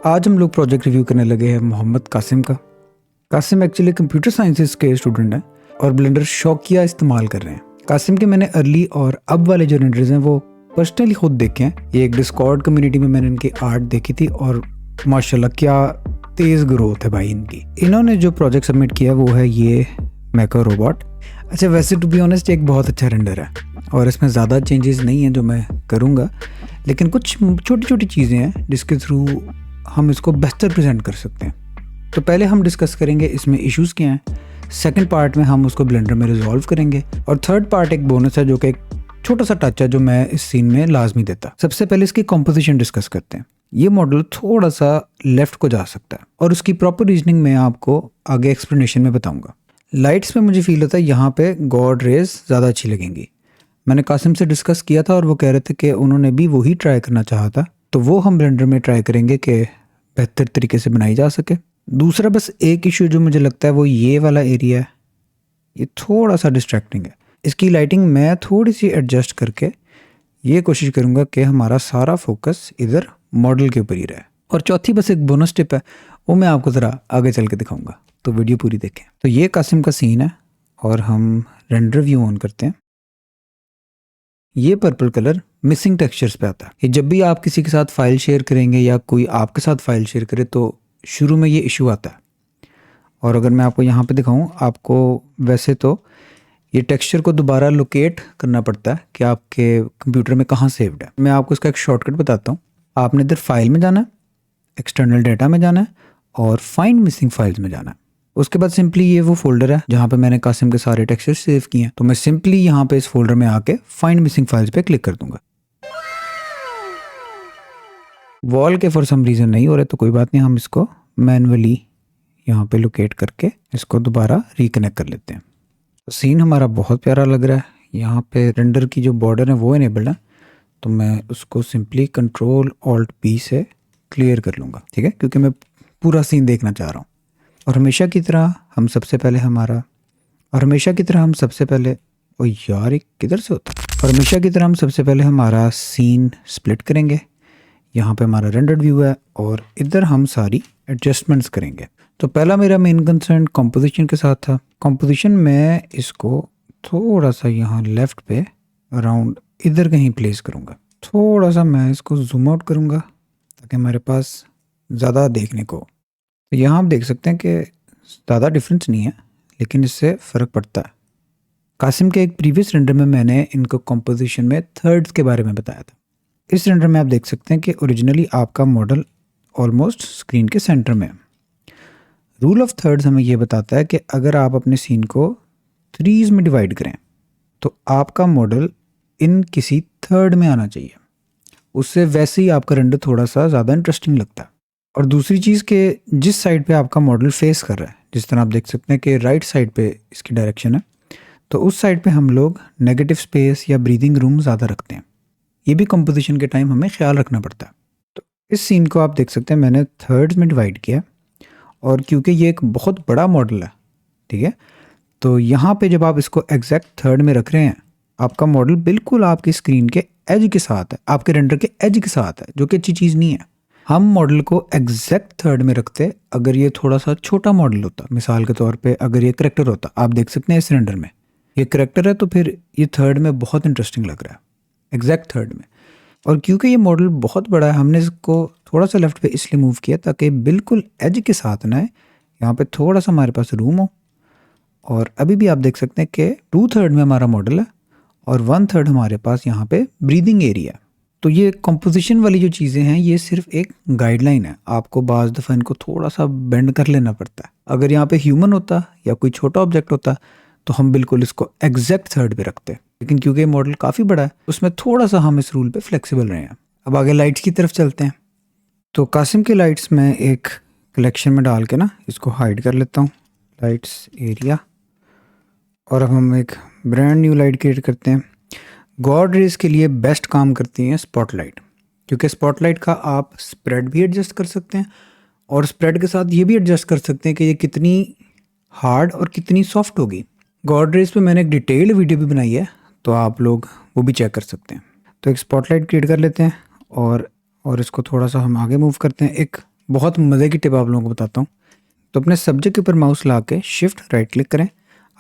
आज हम लोग प्रोजेक्ट रिव्यू करने लगे हैं मोहम्मद कासिम का। कासिम एक्चुअली कंप्यूटर साइंसेस के स्टूडेंट हैं और ब्लेंडर शौकिया इस्तेमाल कर रहे हैं। कासिम के मैंने अर्ली और अब वाले जो रेंडर्स हैं वो पर्सनली खुद देखे हैं। ये एक डिस्कॉर्ड कम्युनिटी में मैंने इनकी आर्ट देखी थी और माशाल्लाह क्या तेज़ ग्रोथ है भाई इनकी। इन्होंने जो प्रोजेक्ट सबमिट किया वो है ये मैको रोबोट। अच्छा, वैसे टू बी ऑनेस्ट एक बहुत अच्छा रेंडर है और इसमें ज़्यादा चेंजेस नहीं हैं जो मैं करूँगा, लेकिन कुछ छोटी छोटी चीज़ें हैं जिसके थ्रू हम इसको बेहतर प्रेजेंट कर सकते हैं। तो पहले हम डिस्कस करेंगे इसमें इश्यूज़ क्या हैं, सेकंड पार्ट में हम उसको ब्लेंडर में रिजॉल्व करेंगे और थर्ड पार्ट एक बोनस है जो कि एक छोटा सा टच है जो मैं इस सीन में लाजमी देता। सबसे पहले इसकी कॉम्पोजिशन डिस्कस करते हैं। ये मॉडल थोड़ा सा लेफ्ट को जा सकता है और उसकी प्रॉपर रीजनिंग मैं आपको आगे एक्सप्लेनेशन में बताऊंगा। लाइट्स में मुझे फील होता है यहाँ पे गॉड रेज ज़्यादा अच्छी लगेंगी। मैंने कासिम से डिस्कस किया था और वो कह रहे थे कि उन्होंने भी वही ट्राई करना चाहा था, तो वो हम ब्लेंडर में ट्राई करेंगे कि बेहतर तरीके से बनाई जा सके। दूसरा बस एक इशू जो मुझे लगता है वो ये वाला एरिया है, ये थोड़ा सा डिस्ट्रैक्टिंग है। इसकी लाइटिंग मैं थोड़ी सी एडजस्ट करके ये कोशिश करूँगा कि हमारा सारा फोकस इधर मॉडल के ऊपर ही रहे। और चौथी बस एक बोनस टिप है, वो मैं आपको ज़रा आगे चल के दिखाऊंगा, तो वीडियो पूरी देखें। तो ये कासिम का सीन है और हम रेंडर व्यू ऑन करते हैं। ये पर्पल कलर मिसिंग टेक्सचर्स पे आता है। ये जब भी आप किसी के साथ फाइल शेयर करेंगे या कोई आपके साथ फाइल शेयर करे तो शुरू में ये इशू आता है। और अगर मैं आपको यहाँ पे दिखाऊं, आपको वैसे तो ये टेक्सचर को दोबारा लोकेट करना पड़ता है कि आपके कंप्यूटर में कहाँ सेव्ड है। मैं आपको इसका एक शॉर्टकट बताता हूँ। आपने इधर फाइल में जाना है, एक्सटर्नल डाटा में जाना है और फाइंड मिसिंग फाइल्स में जाना है। उसके बाद सिंपली ये वो फोल्डर है जहाँ पे मैंने कासिम के सारे टेक्सचर सेव किए हैं, तो मैं सिंपली यहाँ पे इस फोल्डर में आके फाइंड मिसिंग फाइल्स पे क्लिक कर दूंगा। वॉल के फॉर सम रीज़न नहीं हो रहा तो कोई बात नहीं, हम इसको मैनुअली यहाँ पे लोकेट करके इसको दोबारा रिकनेक्ट कर लेते हैं। तो सीन हमारा बहुत प्यारा लग रहा है। यहाँ पे रेंडर की जो बॉर्डर है वो इनेबल्ड है, तो मैं उसको सिंपली कंट्रोल ऑल्ट पी से क्लियर कर लूँगा, ठीक है, क्योंकि मैं पूरा सीन देखना चाह रहा हूँ। और हमेशा की तरह हम सबसे पहले ओ यार ये किधर से होता है। और हमेशा की तरह हम सबसे पहले हमारा सीन स्प्लिट करेंगे। यहाँ पे हमारा रेंडर्ड व्यू है और इधर हम सारी एडजस्टमेंट्स करेंगे। तो पहला मेरा मेन कंसर्न कंपोजिशन के साथ था। कंपोजिशन में इसको थोड़ा सा यहाँ लेफ्ट पे अराउंड इधर कहीं प्लेस करूँगा। थोड़ा सा मैं इसको जूम आउट करूँगा ताकि हमारे पास ज़्यादा देखने को। तो यहाँ आप देख सकते हैं कि ज़्यादा डिफरेंस नहीं है, लेकिन इससे फ़र्क पड़ता है। कासिम के एक प्रीवियस रेंडर में मैंने इनको कंपोजिशन में थर्ड्स के बारे में बताया था। इस रेंडर में आप देख सकते हैं कि ओरिजिनली आपका मॉडल ऑलमोस्ट स्क्रीन के सेंटर में है। रूल ऑफ थर्ड्स हमें ये बताता है कि अगर आप अपने सीन को थ्रीज में डिवाइड करें तो आपका मॉडल इन किसी थर्ड में आना चाहिए। उससे वैसे ही आपका रेंडर थोड़ा सा ज़्यादा इंटरेस्टिंग लगता है। और दूसरी चीज़ के जिस साइड पे आपका मॉडल फेस कर रहा है, जिस तरह आप देख सकते हैं कि राइट साइड पे इसकी डायरेक्शन है, तो उस साइड पे हम लोग नेगेटिव स्पेस या ब्रीदिंग रूम ज़्यादा रखते हैं। ये भी कंपोजिशन के टाइम हमें ख्याल रखना पड़ता है। तो इस सीन को आप देख सकते हैं मैंने थर्ड्स में डिवाइड किया और क्योंकि ये एक बहुत बड़ा मॉडल है, ठीक है, तो यहाँ पे जब आप इसको एग्जैक्ट थर्ड में रख रहे हैं, आपका मॉडल बिल्कुल आपकी स्क्रीन के एज के साथ है, आपके रेंडर के एज के साथ है, जो कि अच्छी चीज़ नहीं है। हम मॉडल को एग्जैक्ट थर्ड में रखते अगर ये थोड़ा सा छोटा मॉडल होता। मिसाल के तौर पे अगर ये करेक्टर होता, आप देख सकते हैं इस रेंडर में ये करेक्टर है, तो फिर ये थर्ड में बहुत इंटरेस्टिंग लग रहा है, एग्जैक्ट थर्ड में। और क्योंकि ये मॉडल बहुत बड़ा है, हमने इसको थोड़ा सा लेफ्ट पे इसलिए मूव किया ताकि बिल्कुल एज के साथ ना है, यहाँ पे थोड़ा सा हमारे पास रूम हो। और अभी भी आप देख सकते हैं कि 2/3 में हमारा मॉडल है और 1/3 हमारे पास यहाँ पे ब्रीदिंग एरिया। तो ये कंपोजिशन वाली जो चीज़ें हैं ये सिर्फ एक गाइडलाइन है, आपको बाज़ दफ़ा इनको थोड़ा सा बेंड कर लेना पड़ता है। अगर यहाँ पे ह्यूमन होता या कोई छोटा ऑब्जेक्ट होता तो हम बिल्कुल इसको एग्जैक्ट थर्ड पे रखते, लेकिन क्योंकि मॉडल काफ़ी बड़ा है उसमें थोड़ा सा हम इस रूल पे फ्लेक्सिबल रहे हैं। अब आगे लाइट्स की तरफ चलते हैं। तो कासिम की लाइट्स में एक कलेक्शन में डाल के ना इसको हाइड कर लेता हूँ, लाइट्स एरिया। और अब हम एक ब्रांड न्यू लाइट क्रिएट करते हैं। गॉड रेज के लिए बेस्ट काम करती हैं स्पॉटलाइट, क्योंकि स्पॉटलाइट का आप स्प्रेड भी एडजस्ट कर सकते हैं और स्प्रेड के साथ ये भी एडजस्ट कर सकते हैं कि ये कितनी हार्ड और कितनी सॉफ्ट होगी। गॉड रेज पे मैंने एक डिटेल्ड वीडियो भी बनाई है, तो आप लोग वो भी चेक कर सकते हैं। तो एक स्पॉटलाइट क्रिएट कर लेते हैं और इसको थोड़ा सा हम आगे मूव करते हैं। एक बहुत मज़े की टिप आप लोगों को बताता हूँ। तो अपने सब्जेक्ट के ऊपर माउस ला के शिफ्ट राइट क्लिक करें।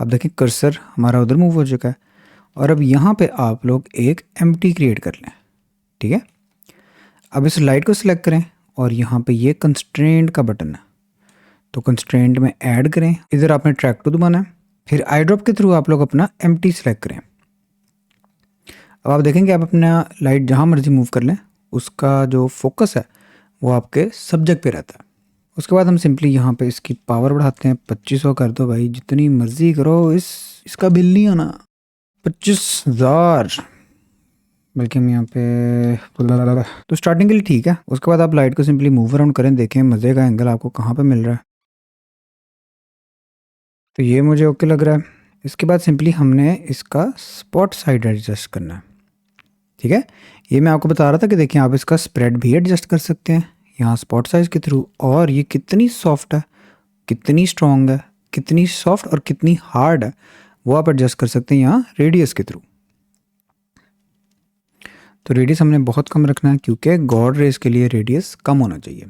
आप देखें कर्सर हमारा उधर मूव हो चुका है और अब यहाँ पे आप लोग एक एम्प्टी क्रिएट कर लें। ठीक है, अब इस लाइट को सिलेक्ट करें और यहाँ पे ये कंस्ट्रेंट का बटन है, तो कंस्ट्रेंट में ऐड करें। इधर आपने ट्रैक टू दबाना है, फिर आई ड्रॉप के थ्रू आप लोग अपना एम्प्टी सेलेक्ट करें। अब आप देखेंगे आप अपना लाइट जहाँ मर्जी मूव कर लें, उसका जो फोकस है वो आपके सब्जेक्ट पे रहता है। उसके बाद हम सिंपली यहाँ पे इसकी पावर बढ़ाते हैं, 2500 कर दो भाई, जितनी मर्जी करो। इसका बिल नहीं आना 25,000, बल्कि हम यहाँ पे तो स्टार्टिंग के लिए ठीक है। उसके बाद आप लाइट को सिंपली मूव अराउंड करें, देखें मज़े का एंगल आपको कहाँ पे मिल रहा है। तो ये मुझे ओके लग रहा है। इसके बाद सिंपली हमने इसका स्पॉट साइड एडजस्ट करना है। ठीक है, ये मैं आपको बता रहा था कि देखिए आप इसका स्प्रेड भी एडजस्ट कर सकते हैं यहाँ स्पॉट साइज के थ्रू। और ये कितनी सॉफ्ट है, कितनी स्ट्रॉन्ग है, कितनी सॉफ्ट और कितनी हार्ड है, वो आप एडजस्ट कर सकते हैं यहाँ रेडियस के थ्रू। तो रेडियस हमने बहुत कम रखना है क्योंकि गॉड रेस के लिए रेडियस कम होना चाहिए।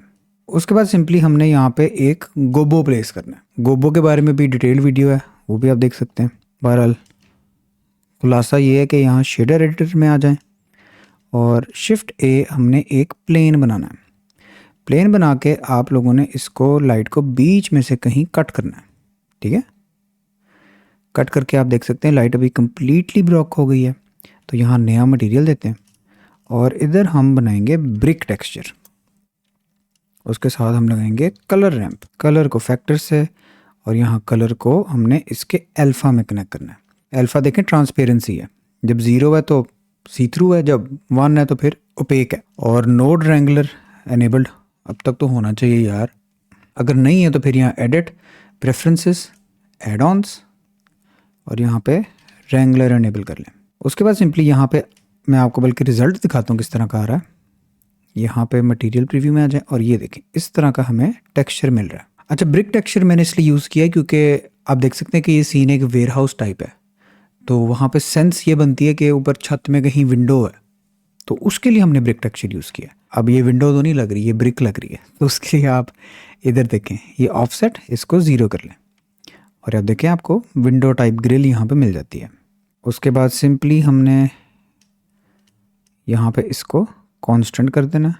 उसके बाद सिंपली हमने यहाँ पे एक गोबो प्लेस करना है। गोबो के बारे में भी डिटेल वीडियो है, वो भी आप देख सकते हैं। बहरहाल खुलासा ये है कि यहाँ शेडर एडिटर में आ जाएं और शिफ्ट ए हमने एक प्लेन बनाना है। प्लेन बना के आप लोगों ने इसको लाइट को बीच में से कहीं कट करना है। ठीक है, कट करके आप देख सकते हैं लाइट अभी कम्प्लीटली ब्लॉक हो गई है। तो यहाँ नया मटेरियल देते हैं और इधर हम बनाएंगे ब्रिक टेक्सचर। उसके साथ हम लगाएंगे कलर रैंप, कलर को फैक्टर से, और यहाँ कलर को हमने इसके अल्फ़ा में कनेक्ट करना है। अल्फ़ा देखें ट्रांसपेरेंसी है, जब 0 है तो सी थ्रू है, जब 1 है तो फिर ओपेक है। और नोड रेंगुलर एनेबल्ड अब तक तो होना चाहिए यार, अगर नहीं है तो फिर यहाँ एडिट, प्रेफरेंसेस, एड ऑन्स, और यहाँ पे रेंगुलर एनेबल कर लें। उसके बाद सिंपली यहाँ पे मैं आपको बल्कि रिजल्ट दिखाता हूँ किस तरह का आ रहा है। यहाँ पे मटेरियल प्रीव्यू में आ जाए और ये देखें इस तरह का हमें टेक्सचर मिल रहा है। अच्छा, ब्रिक टेक्सचर मैंने इसलिए यूज़ किया है क्योंकि आप देख सकते हैं कि ये सीन एक वेयर हाउस टाइप है, तो वहाँ पे सेंस ये बनती है कि ऊपर छत में कहीं विंडो है, तो उसके लिए हमने ब्रिक टेक्सचर यूज़ किया। अब ये विंडो तो नहीं लग रही, ये ब्रिक लग रही है, तो उसके लिए आप इधर देखें ये ऑफसेट, इसको 0 कर लें और अब देखें आपको विंडो टाइप ग्रिल यहाँ पे मिल जाती है। उसके बाद सिंपली हमने यहाँ पे इसको कांस्टेंट कर देना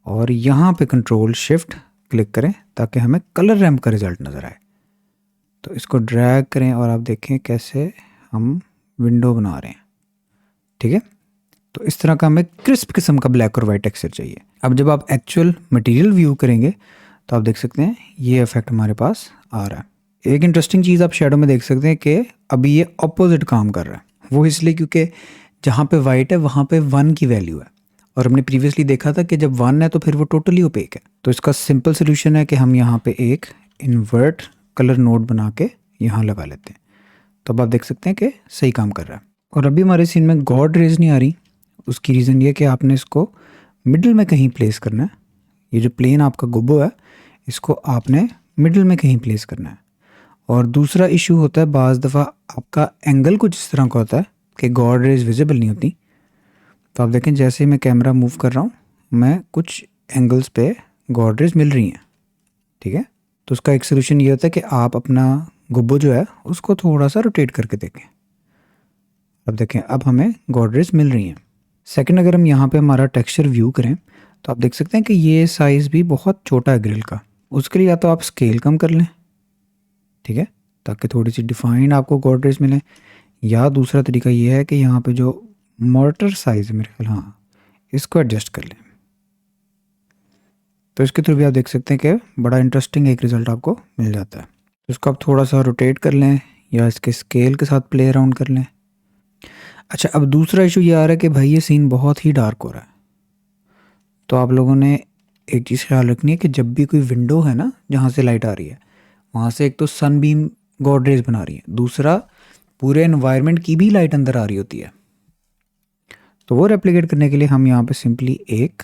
और यहाँ पे कंट्रोल शिफ्ट क्लिक करें ताकि हमें कलर रैम्प का रिज़ल्ट नज़र आए। तो इसको ड्रैग करें और आप देखें कैसे हम विंडो बना रहे हैं। ठीक है, तो इस तरह का हमें क्रिस्प किस्म का ब्लैक और वाइट टेक्सचर चाहिए। अब जब आप एक्चुअल मटेरियल व्यू करेंगे तो आप देख सकते हैं ये इफेक्ट हमारे पास आ रहा है। एक इंटरेस्टिंग चीज़ आप शेडो में देख सकते हैं कि अभी ये ऑपोजिट काम कर रहा है। वो इसलिए क्योंकि जहाँ पे वाइट है वहाँ पे 1 की वैल्यू है, और हमने प्रीवियसली देखा था कि जब 1 है तो फिर वो टोटली ओपेक है। तो इसका सिंपल सोल्यूशन है कि हम यहाँ पे एक इन्वर्ट कलर नोड बना के यहाँ लगा लेते हैं। तो अब आप देख सकते हैं कि सही काम कर रहा है। और अभी हमारे सीन में गॉड रेज नहीं आ रही, उसकी रीज़न ये कि आपने इसको मिडिल में कहीं प्लेस करना है। ये जो प्लेन आपका गोबो है इसको आपने मिडिल में कहीं प्लेस करना है। और दूसरा इशू होता है बाज़ दफ़ा आपका एंगल कुछ इस तरह का होता है कि गॉड रेज विजिबल नहीं होती। तो आप देखें जैसे ही मैं कैमरा मूव कर रहा हूँ मैं कुछ एंगल्स पे गॉड रेज मिल रही हैं। ठीक है, तो उसका एक सोल्यूशन ये होता है कि आप अपना गुब्बो जो है उसको थोड़ा सा रोटेट करके देखें। अब देखें अब हमें गॉड रेज मिल रही हैं। सेकंड, अगर हम यहाँ पे हमारा टेक्सचर व्यू करें तो आप देख सकते हैं कि ये साइज़ भी बहुत छोटा है ग्रिल का। उसके लिए या तो आप स्केल कम कर लें, ठीक है, ताकि थोड़ी सी डिफाइंड आपको गॉड रेज मिले, या दूसरा तरीका ये है कि यहाँ पे जो मोर्टर साइज़ है मेरे ख्याल, हाँ, इसको एडजस्ट कर लें। तो इसके थ्रू भी आप देख सकते हैं कि बड़ा इंटरेस्टिंग एक रिज़ल्ट आपको मिल जाता है। तो इसको आप थोड़ा सा रोटेट कर लें या इसके स्केल के साथ प्ले अराउंड कर लें। अच्छा, अब दूसरा इशू ये आ रहा है कि भाई ये सीन बहुत ही डार्क हो रहा है। तो आप लोगों ने एक चीज़ ख्याल रखनी है कि जब भी कोई विंडो है ना जहाँ से लाइट आ रही है, वहाँ से एक तो सन बीम गॉड रेज बना रही है, दूसरा पूरे एनवायरनमेंट की भी लाइट अंदर आ रही होती है। तो वो रेप्लिकेट करने के लिए हम यहाँ पे सिंपली एक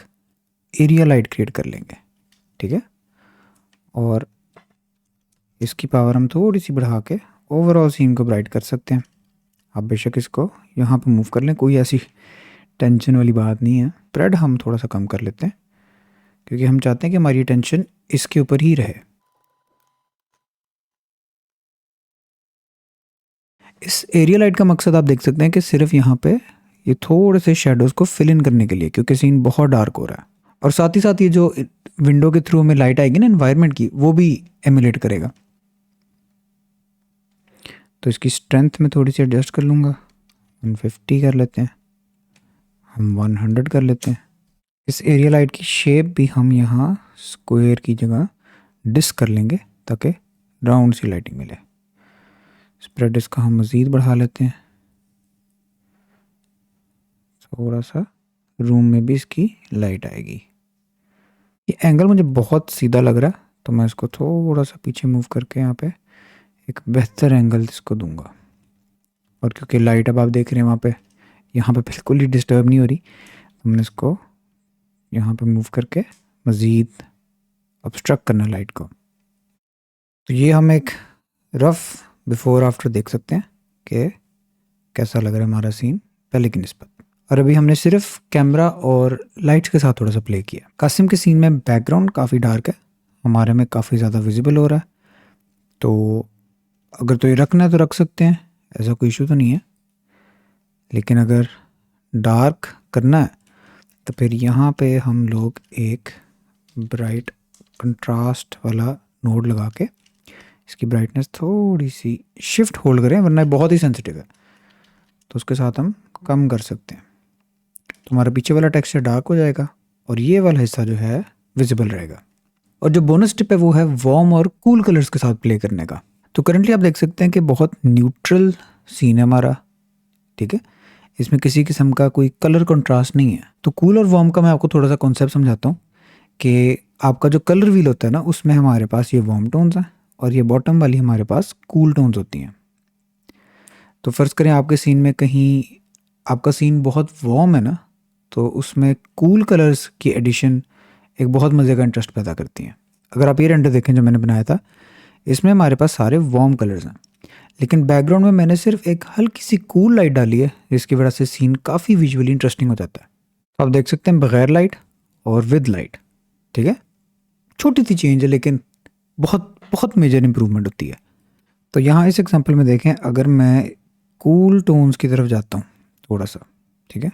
एरिया लाइट क्रिएट कर लेंगे। ठीक है, और इसकी पावर हम थोड़ी सी बढ़ा के ओवरऑल सीन को ब्राइट कर सकते हैं। आप बेशक इसको यहाँ पे मूव कर लें, कोई ऐसी टेंशन वाली बात नहीं है। स्प्रेड हम थोड़ा सा कम कर लेते हैं क्योंकि हम चाहते हैं कि हमारी अटेंशन इसके ऊपर ही रहे। इस एरिया लाइट का मकसद आप देख सकते हैं कि सिर्फ यहाँ पे ये थोड़े से शेडोज़ को फिल इन करने के लिए, क्योंकि सीन बहुत डार्क हो रहा है। और साथ ही साथ ये जो विंडो के थ्रू में लाइट आएगी ना एनवायरनमेंट की, वो भी एमुलेट करेगा। तो इसकी स्ट्रेंथ में थोड़ी सी एडजस्ट कर लूँगा, 150 कर लेते हैं, हम 100 कर लेते हैं। इस एरिया लाइट की शेप भी हम यहाँ स्क्वायर की जगह डिस्क कर लेंगे ताकि राउंड सी लाइटिंग मिले। स्प्रेड इसका हम मज़ीद बढ़ा लेते हैं, थोड़ा सा रूम में भी इसकी लाइट आएगी। ये एंगल मुझे बहुत सीधा लग रहा है, तो मैं इसको थोड़ा सा पीछे मूव करके यहाँ पे एक बेहतर एंगल इसको दूंगा। और क्योंकि लाइट अब आप देख रहे हैं वहाँ पे, यहाँ पे बिल्कुल ही डिस्टर्ब नहीं हो रही, तो हमने इसको यहाँ पे मूव करके मज़ीद ऑब्स्ट्रक्ट करना लाइट को। तो ये हम एक रफ बिफोर आफ्टर देख सकते हैं कि कैसा लग रहा है हमारा सीन पहले की निस्बत। और अभी हमने सिर्फ कैमरा और लाइट्स के साथ थोड़ा सा प्ले किया। कासिम के सीन में बैकग्राउंड काफ़ी डार्क है, हमारे में काफ़ी ज़्यादा विजिबल हो रहा है। तो अगर तो ये रखना है तो रख सकते हैं, ऐसा कोई इशू तो नहीं है। लेकिन अगर डार्क करना है तो फिर यहाँ पे हम लोग एक ब्राइट कंट्रास्ट वाला नोड लगा के इसकी ब्राइटनेस थोड़ी सी शिफ्ट होल्ड करें, वरना बहुत ही सेंसिटिव है, तो उसके साथ हम कम कर सकते हैं। तो हमारा पीछे वाला टेक्सचर डार्क हो जाएगा और ये वाला हिस्सा जो है विजिबल रहेगा। और जो बोनस टिप है वो है वार्म और कूल कलर्स के साथ प्ले करने का। तो करंटली आप देख सकते हैं कि बहुत न्यूट्रल सीन है हमारा, ठीक है, इसमें किसी किस्म का कोई कलर कंट्रास्ट नहीं है। तो कूल और वार्म का मैं आपको थोड़ा सा कॉन्सेप्ट समझाता हूँ कि आपका जो कलर व्हील होता है ना, उसमें हमारे पास ये वार्म टोन्स हैं और ये बॉटम वाली हमारे पास कूल टोन्स होती हैं। तो फ़र्ज़ करें आपके सीन में कहीं आपका सीन बहुत वार्म है ना, तो उसमें कूल कलर्स की एडिशन एक बहुत मज़े का इंटरेस्ट पैदा करती हैं। अगर आप ये रेंडर देखें जो मैंने बनाया था, इसमें हमारे पास सारे वार्म कलर्स हैं, लेकिन बैकग्राउंड में मैंने सिर्फ एक हल्की सी कूल लाइट डाली है, जिसकी वजह से सीन काफ़ी विजुअली इंटरेस्टिंग हो जाता है। तो आप देख सकते हैं बगैर लाइट और विद लाइट, ठीक है, छोटी सी चेंज है लेकिन बहुत बहुत मेजर इंप्रूवमेंट होती है। तो यहाँ इस एग्जांपल में देखें, अगर मैं कूल टोन्स की तरफ जाता हूँ थोड़ा सा, ठीक है,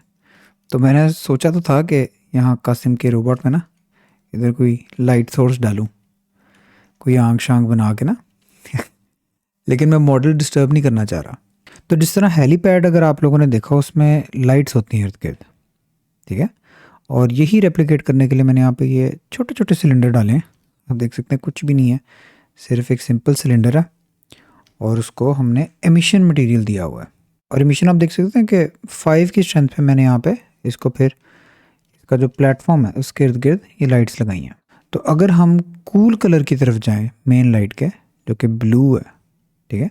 तो मैंने सोचा तो था कि यहाँ कासिम के रोबोट में ना इधर कोई लाइट सोर्स डालूँ, कोई आंख शांख बना के ना लेकिन मैं मॉडल डिस्टर्ब नहीं करना चाह रहा। तो जिस तरह हेलीपैड अगर आप लोगों ने देखा, उसमें लाइट्स होती हैं इर्द गिर्द, ठीक है, और यही रेप्लिकेट करने के लिए मैंने यहाँ पे ये छोटे छोटे सिलेंडर डाले हैं। आप देख सकते हैं कुछ भी नहीं है, सिर्फ एक सिंपल सिलेंडर है और उसको हमने एमिशन मटेरियल दिया हुआ है। और एमिशन आप देख सकते हैं कि 5 की स्ट्रेंथ पे मैंने यहाँ पे इसको फिर इसका जो प्लेटफॉर्म है उसके इर्द गिर्द ये लाइट्स लगाई हैं। तो अगर हम कूल कलर की तरफ जाएं मेन लाइट के, जो कि ब्लू है, ठीक है,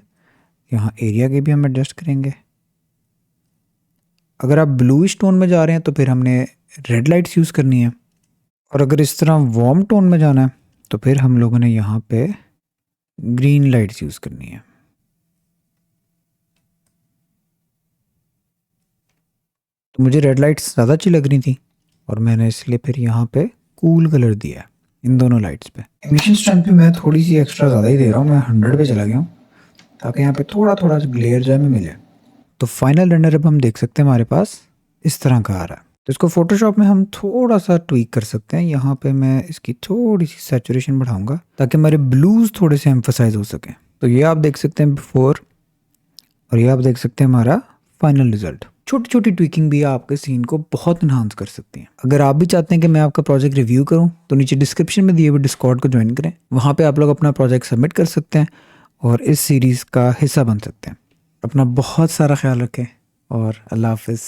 यहाँ एरिया के भी हम एडजस्ट करेंगे। अगर आप ब्लूइश टोन में जा रहे हैं तो फिर हमने रेड लाइट्स यूज़ करनी है। और अगर इस तरह वार्म टोन में जाना है तो फिर हम लोगों ने यहाँ पे ग्रीन लाइट्स यूज़ करनी है। तो मुझे रेड लाइट्स ज़्यादा अच्छी लग रही थी और मैंने इसलिए फिर यहाँ पे कूल कलर दिया इन दोनों लाइट्स पे। एमिशन स्ट्रेंथ पे मैं थोड़ी सी एक्स्ट्रा ज़्यादा ही दे रहा हूँ, मैं 100 पे चला गया हूँ ताकि यहाँ पे थोड़ा थोड़ा ग्लेयर जो है मिले। तो फाइनल रेंडर अब हम देख सकते हैं हमारे पास इस तरह का आ रहा है। तो इसको फोटोशॉप में हम थोड़ा सा ट्वीक कर सकते हैं। यहाँ पे मैं इसकी थोड़ी सी सैचुरेशन बढ़ाऊंगा ताकि हमारे ब्लूज थोड़े से एम्फसाइज हो सकें। तो ये आप देख सकते हैं बिफोर और ये आप देख सकते हैं हमारा फाइनल रिजल्ट। छोटी छोटी ट्विकिंग भी आपके सीन को बहुत इन्हांस कर सकती हैं। अगर आप भी चाहते हैं कि मैं आपका प्रोजेक्ट रिव्यू करूं तो नीचे डिस्क्रिप्शन में दिए हुए डिस्कॉर्ड को ज्वाइन करें, वहाँ पे आप लोग अपना प्रोजेक्ट सबमिट कर सकते हैं और इस सीरीज़ का हिस्सा बन सकते हैं। अपना बहुत सारा ख्याल रखें और अल्लाह हाफिज़।